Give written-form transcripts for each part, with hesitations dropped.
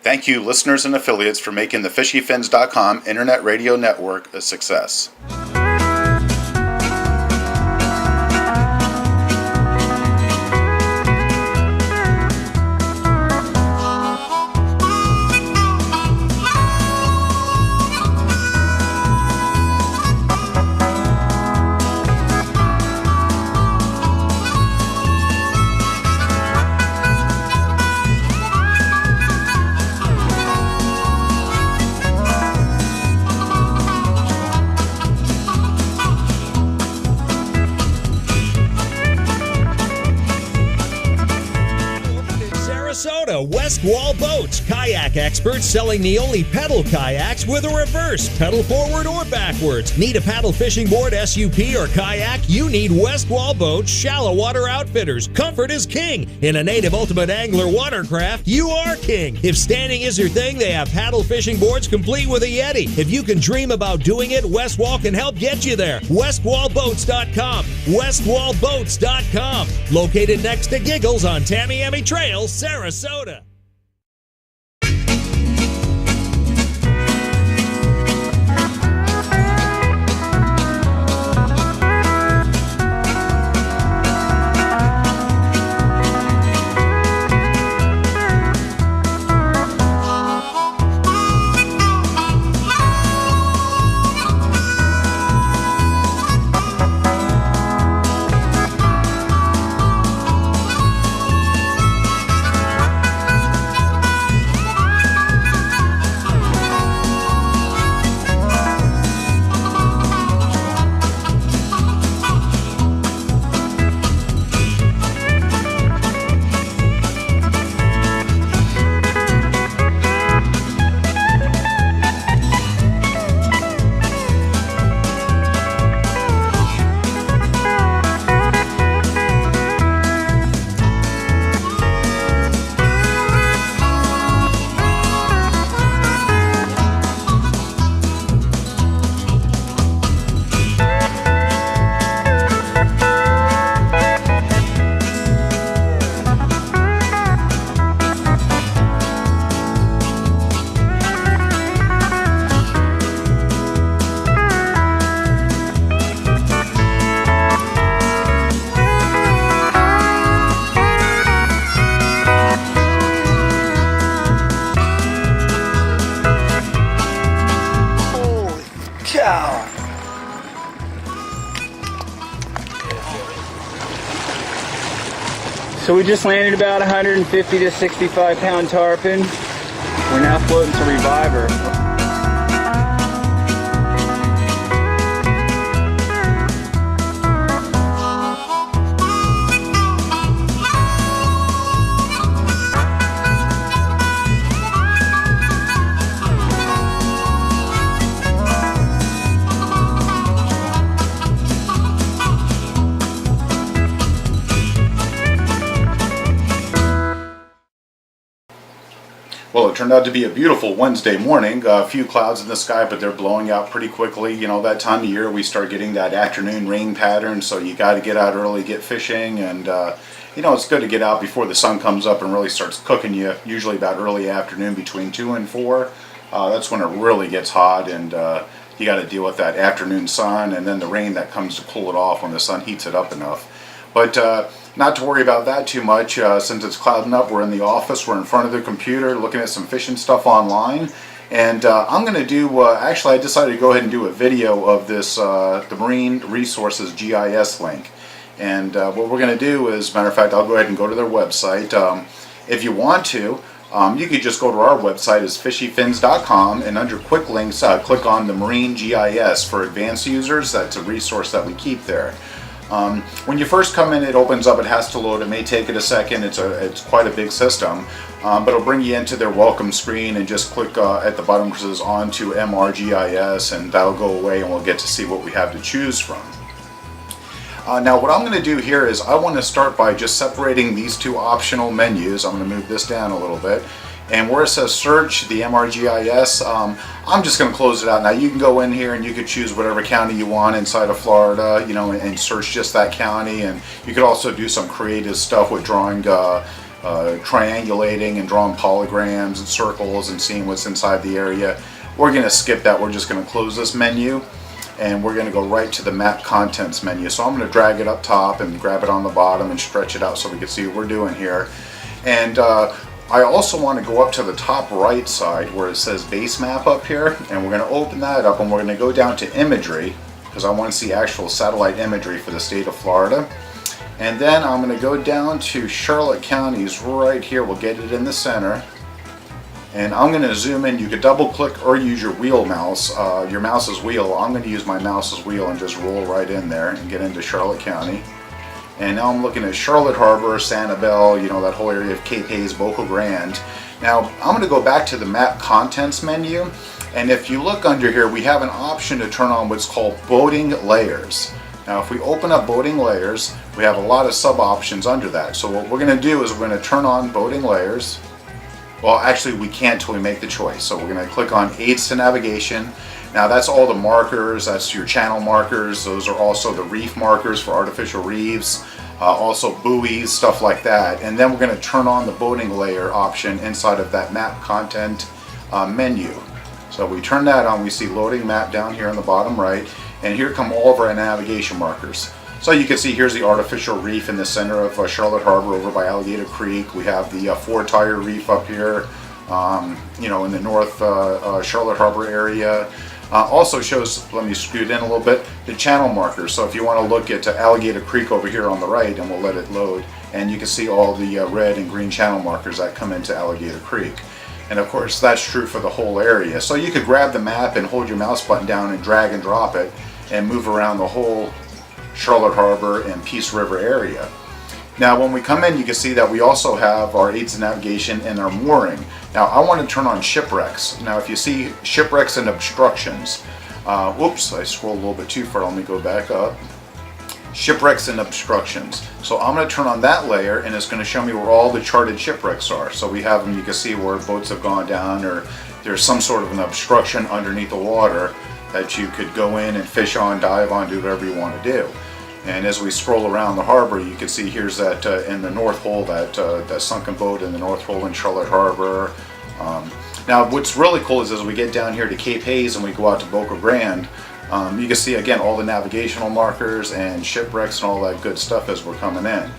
Thank you, listeners and affiliates, for making the FishyFins.com internet radio network a success. West Wall Boats, kayak experts selling the only pedal kayaks with a reverse, pedal forward or backwards. Need a paddle fishing board, SUP, or kayak? You need West Wall Boats shallow water outfitters. Comfort is king. In a native ultimate angler watercraft, you are king. If standing is your thing, they have paddle fishing boards complete with a Yeti. If you can dream about doing it, West Wall can help get you there. WestWallBoats.com. WestWallBoats.com. Located next to Giggles on Tamiami Trail, Sarasota. So we just landed about 150 to 65 pound tarpon. We're now floating to Reviver. Well, it turned out to be a beautiful Wednesday morning. A few clouds in the sky, but they're blowing out pretty quickly. You know, that time of year we start getting that afternoon rain pattern, so you got to get out early, get fishing, and you know, it's good to get out before the sun comes up and really starts cooking you, usually about early afternoon between 2 and 4. That's when it really gets hot, and you got to deal with that afternoon sun and then the rain that comes to cool it off when the sun heats it up enough. But not to worry about that too much. Since it's clouding up, we're in the office, we're in front of the computer looking at some fishing stuff online, and I'm going to do, actually I decided to go ahead and do a video of this, the Marine Resources GIS link. And what we're going to do is, matter of fact, I'll go ahead and go to their website. If you want to, you could just go to our website, is FishyFins.com, and under quick links, click on the Marine GIS for advanced users. That's a resource that we keep there. When you first come in, it opens up, it has to load, it may take it a second, it's quite a big system, but it'll bring you into their welcome screen, and just click at the bottom where it says on to MRGIS, and that'll go away and we'll get to see what we have to choose from. Now what I'm going to do here is I want to start by just separating these two optional menus. I'm going to move this down a little bit. And where it says search, the MRGIS, I'm just going to close it out. Now you can go in here and you could choose whatever county you want inside of Florida, you know, and search just that county. And you could also do some creative stuff with drawing triangulating and drawing polygons and circles and seeing what's inside the area. We're going to skip that. We're just going to close this menu and we're going to go right to the map contents menu. So I'm going to drag it up top and grab it on the bottom and stretch it out so we can see what we're doing here. And I also want to go up to the top right side where it says base map up here, and we're going to open that up and we're going to go down to imagery because I want to see actual satellite imagery for the state of Florida. And then I'm going to go down to Charlotte County's right here. We'll get it in the center. And I'm going to zoom in. You could double click or use your wheel mouse, your mouse's wheel. I'm going to use my mouse's wheel and just roll right in there and get into Charlotte County. And now I'm looking at Charlotte Harbor, Sanibel, you know, that whole area of Cape Hayes, Boca Grande. Now I'm going to go back to the map contents menu. And if you look under here, we have an option to turn on what's called boating layers. Now if we open up boating layers, we have a lot of sub options under that. So what we're going to do is we're going to turn on boating layers. Well, actually we can't until we make the choice. So we're going to click on aids to navigation. Now that's all the markers, that's your channel markers. Those are also the reef markers for artificial reefs, also buoys, stuff like that. And then we're going to turn on the boating layer option inside of that map content menu. So we turn that on, we see loading map down here on the bottom right, and here come all of our navigation markers. So you can see here's the artificial reef in the center of Charlotte Harbor over by Alligator Creek. We have the four-tire reef up here, you know, in the north Charlotte Harbor area. Also shows, let me scoot in a little bit, the channel markers. So if you want to look at Alligator Creek over here on the right, and we'll let it load, and you can see all the red and green channel markers that come into Alligator Creek. And of course that's true for the whole area. So you could grab the map and hold your mouse button down and drag and drop it and move around the whole Charlotte Harbor and Peace River area. Now when we come in, you can see that we also have our aids to navigation and our mooring. Now I want to turn on shipwrecks. Now if you see shipwrecks and obstructions, whoops, I scrolled a little bit too far, let me go back up. Shipwrecks and obstructions. So I'm going to turn on that layer and it's going to show me where all the charted shipwrecks are. So we have them, you can see where boats have gone down or there's some sort of an obstruction underneath the water that you could go in and fish on, dive on, do whatever you want to do. And as we scroll around the harbor, you can see here's that in the North Hole, that sunken boat in the North Hole in Charlotte Harbor. Now what's really cool is as we get down here to Cape Hayes and we go out to Boca Grande, you can see again all the navigational markers and shipwrecks and all that good stuff as we're coming in.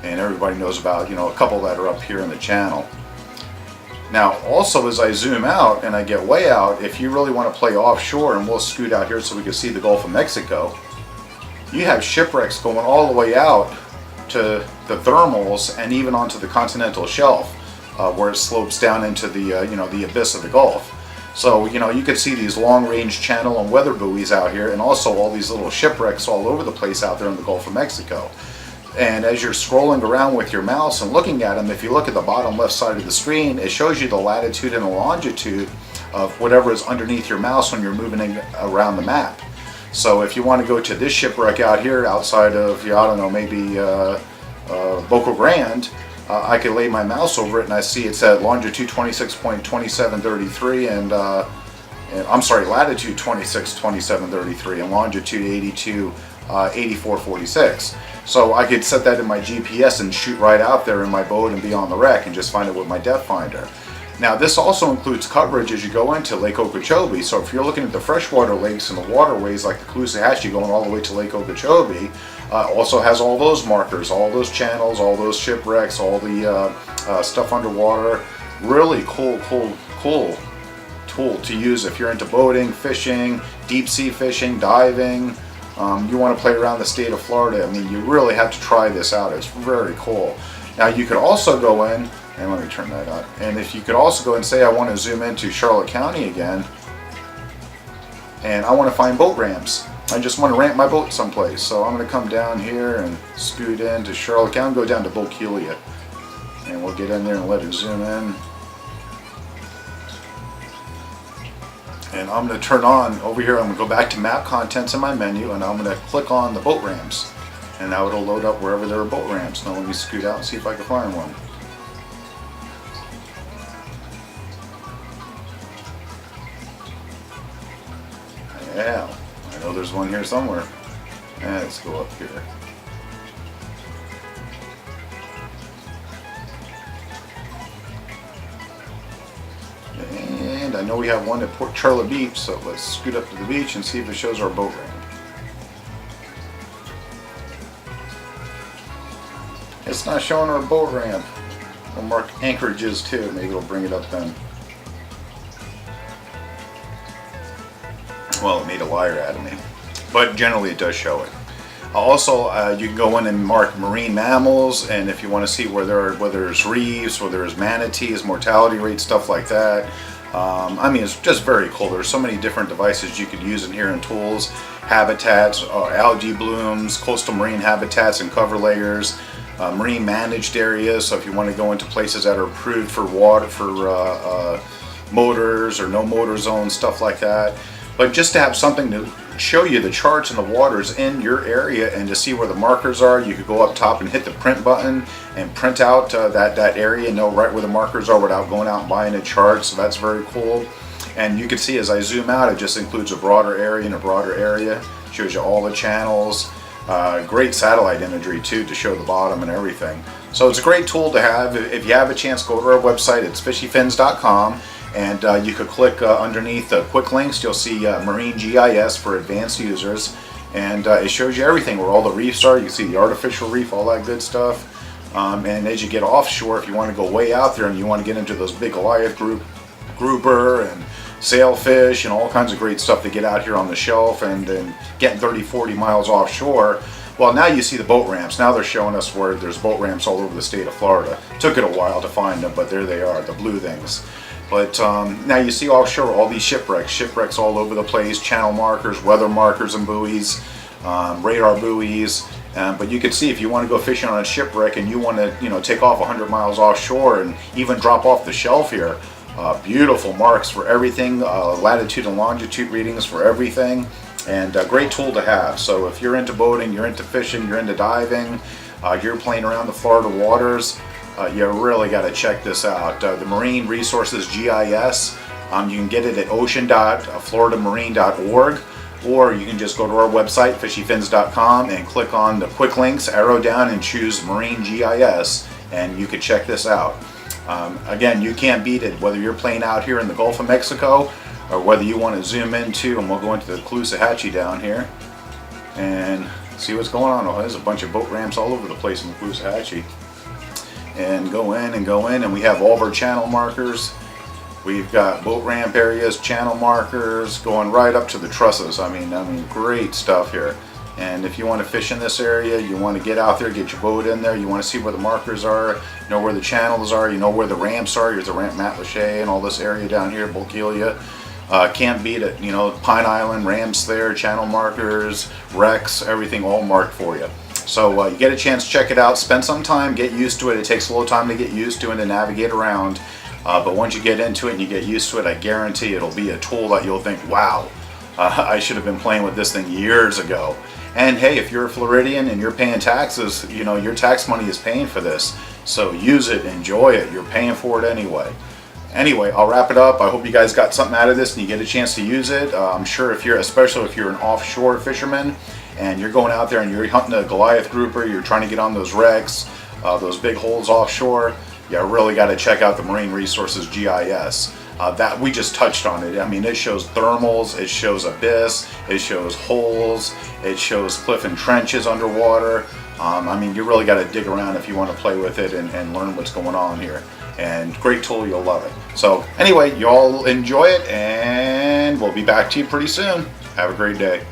And everybody knows about, you know, a couple that are up here in the channel. Now also as I zoom out and I get way out, if you really want to play offshore, and we'll scoot out here so we can see the Gulf of Mexico, you have shipwrecks going all the way out to the thermals and even onto the continental shelf where it slopes down into the you know, the abyss of the Gulf. So you know, you can see these long-range channel and weather buoys out here, and also all these little shipwrecks all over the place out there in the Gulf of Mexico. And as you're scrolling around with your mouse and looking at them, if you look at the bottom left side of the screen, it shows you the latitude and the longitude of whatever is underneath your mouse when you're moving around the map. So if you want to go to this shipwreck out here outside of, I don't know, maybe Boca Grande, I could lay my mouse over it and I see it's at longitude 26.2733 and I'm sorry, latitude 26.2733 and longitude 82.8446. So I could set that in my GPS and shoot right out there in my boat and be on the wreck and just find it with my depth finder. Now this also includes coverage as you go into Lake Okeechobee. So if you're looking at the freshwater lakes and the waterways like the Caloosahatchee going all the way to Lake Okeechobee, also has all those markers, all those channels, all those shipwrecks, all the stuff underwater. Really cool tool to use if you're into boating, fishing, deep sea fishing, diving. You want to play around the state of Florida. I mean, you really have to try this out. It's very cool. Now you could also go in, and let me turn that on, and if you could also go and say I want to zoom into Charlotte County again, and I want to find boat ramps. I just want to ramp my boat someplace. So I'm going to come down here and scoot into Charlotte County, go down to Bokeelia, and we'll get in there and let it zoom in. And I'm going to turn on, over here I'm going to go back to map contents in my menu, and I'm going to click on the boat ramps. And now it'll load up wherever there are boat ramps. Now let me scoot out and see if I can find one. Yeah, I know there's one here somewhere. Let's go up here. And I know we have one at Port Charlotte Beach, so let's scoot up to the beach and see if it shows our boat ramp. It's not showing our boat ramp. We'll mark anchorages too. Maybe it'll bring it up then. Well, it made a liar out of me. But generally it does show it. Also, you can go in and mark marine mammals, and if you want to see whether there's reefs, whether there's manatees, mortality rates, stuff like that. I mean, it's just very cool. There's so many different devices you could use in here and tools, habitats, algae blooms, coastal marine habitats and cover layers, marine managed areas. So if you want to go into places that are approved for water, for motors or no motor zones, stuff like that. But just to have something to show you the charts and the waters in your area and to see where the markers are, you could go up top and hit the print button and print out that area and know right where the markers are without going out and buying a chart. So that's very cool. And you can see as I zoom out, it just includes a broader area and a broader area. Shows you all the channels. Great satellite imagery too to show the bottom and everything. So it's a great tool to have. If you have a chance, go to our website. It's FishyFins.com. And you could click underneath the quick links. You'll see Marine GIS for advanced users, and it shows you everything where all the reefs are. You can see the artificial reef, all that good stuff. And as you get offshore, if you want to go way out there and you want to get into those big Goliath grouper and sailfish and all kinds of great stuff to get out here on the shelf and then getting 30-40 miles offshore. Well, now you see the boat ramps. Now they're showing us where there's boat ramps all over the state of Florida. Took it a while to find them, but there they are, the blue things. But now you see offshore all these shipwrecks all over the place, channel markers, weather markers and buoys, radar buoys. But you can see if you want to go fishing on a shipwreck and you want to, take off 100 miles offshore and even drop off the shelf here, beautiful marks for everything, latitude and longitude readings for everything, and a great tool to have. So if you're into boating, you're into fishing, you're into diving, you're playing around the Florida waters, you really got to check this out. The Marine Resources GIS, you can get it at ocean.floridamarine.org, or you can just go to our website, FishyFins.com, and click on the quick links, arrow down, and choose Marine GIS, and you can check this out. Again, you can't beat it, whether you're playing out here in the Gulf of Mexico, or whether you want to zoom into, and we'll go into the Caloosahatchee down here, and see what's going on. Oh, there's a bunch of boat ramps all over the place in the Caloosahatchee. And go in, and we have all of our channel markers. We've got boat ramp areas, channel markers, going right up to the trusses. I mean, great stuff here. And if you want to fish in this area, you want to get out there, get your boat in there, you want to see where the markers are, know where the channels are, you know where the ramps are. Here's the ramp Matlacha and all this area down here, Bulgaria. Can't beat it. Pine Island, ramps there, channel markers, wrecks, everything all marked for you. So you get a chance, check it out, spend some time, get used to it. It takes a little time to get used to it and navigate around. But once you get into it and you get used to it, I guarantee it'll be a tool that you'll think, wow, I should have been playing with this thing years ago. And hey, if you're a Floridian and you're paying taxes, your tax money is paying for this. So use it, enjoy it, you're paying for it anyway. Anyway, I'll wrap it up. I hope you guys got something out of this and you get a chance to use it. I'm sure especially if you're an offshore fisherman, and you're going out there and you're hunting a Goliath grouper, you're trying to get on those wrecks, those big holes offshore, you really got to check out the Marine Resources GIS. That we just touched on it. I mean, it shows thermals, it shows abyss, it shows holes, it shows cliff and trenches underwater. I mean, you really got to dig around if you want to play with it and learn what's going on here. And great tool, you'll love it. So anyway, you all enjoy it, and we'll be back to you pretty soon. Have a great day.